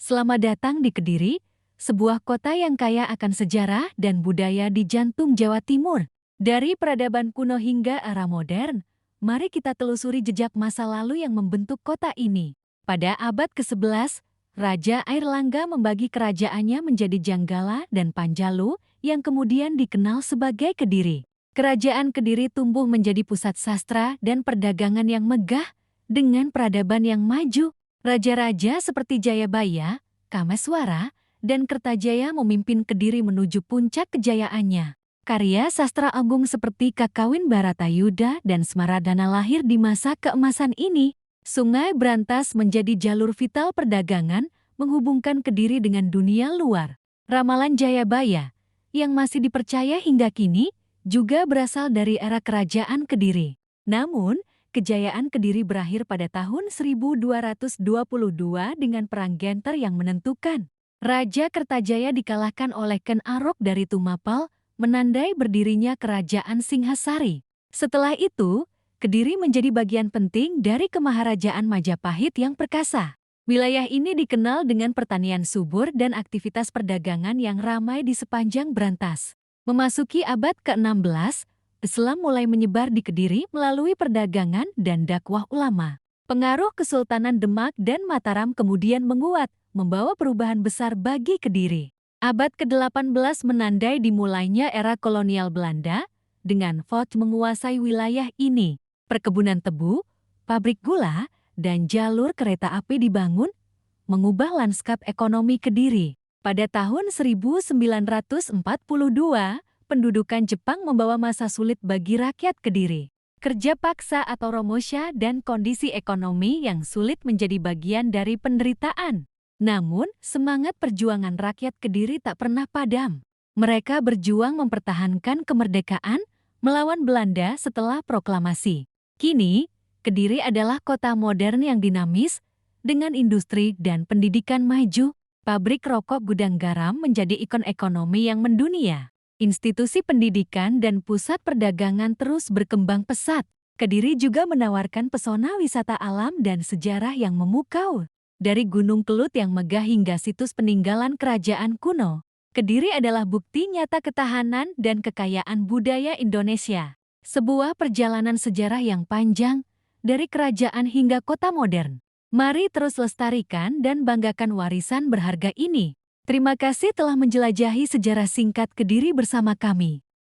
Selamat datang di Kediri, sebuah kota yang kaya akan sejarah dan budaya di jantung Jawa Timur. Dari peradaban kuno hingga era modern, mari kita telusuri jejak masa lalu yang membentuk kota ini. Pada abad ke-11, Raja Airlangga membagi kerajaannya menjadi Janggala dan Panjalu yang kemudian dikenal sebagai Kediri. Kerajaan Kediri tumbuh menjadi pusat sastra dan perdagangan yang megah dengan peradaban yang maju. Raja-raja seperti Jayabaya, Kameswara, dan Kertajaya memimpin Kediri menuju puncak kejayaannya. Karya sastra agung seperti Kakawin Baratayuda dan Smaradana lahir di masa keemasan ini. Sungai Brantas menjadi jalur vital perdagangan menghubungkan Kediri dengan dunia luar. Ramalan Jayabaya, yang masih dipercaya hingga kini, juga berasal dari era kerajaan Kediri. Namun, kejayaan Kediri berakhir pada tahun 1222 dengan Perang Genter yang menentukan. Raja Kertajaya dikalahkan oleh Ken Arok dari Tumapal, menandai berdirinya Kerajaan Singhasari. Setelah itu, Kediri menjadi bagian penting dari Kemaharajaan Majapahit yang perkasa. Wilayah ini dikenal dengan pertanian subur dan aktivitas perdagangan yang ramai di sepanjang Brantas. Memasuki abad ke-16, Islam mulai menyebar di Kediri melalui perdagangan dan dakwah ulama. Pengaruh Kesultanan Demak dan Mataram kemudian menguat, membawa perubahan besar bagi Kediri. Abad ke-18 menandai dimulainya era kolonial Belanda, dengan Foch menguasai wilayah ini. Perkebunan tebu, pabrik gula, dan jalur kereta api dibangun, mengubah lanskap ekonomi Kediri. Pada tahun 1942, pendudukan Jepang membawa masa sulit bagi rakyat Kediri. Kerja paksa atau romosha dan kondisi ekonomi yang sulit menjadi bagian dari penderitaan. Namun, semangat perjuangan rakyat Kediri tak pernah padam. Mereka berjuang mempertahankan kemerdekaan melawan Belanda setelah proklamasi. Kini, Kediri adalah kota modern yang dinamis, dengan industri dan pendidikan maju. Pabrik rokok Gudang Garam menjadi ikon ekonomi yang mendunia. Institusi pendidikan dan pusat perdagangan terus berkembang pesat. Kediri juga menawarkan pesona wisata alam dan sejarah yang memukau. Dari Gunung Kelut yang megah hingga situs peninggalan kerajaan kuno, Kediri adalah bukti nyata ketahanan dan kekayaan budaya Indonesia. Sebuah perjalanan sejarah yang panjang, dari kerajaan hingga kota modern. Mari terus lestarikan dan banggakan warisan berharga ini. Terima kasih telah menjelajahi sejarah singkat Kediri bersama kami.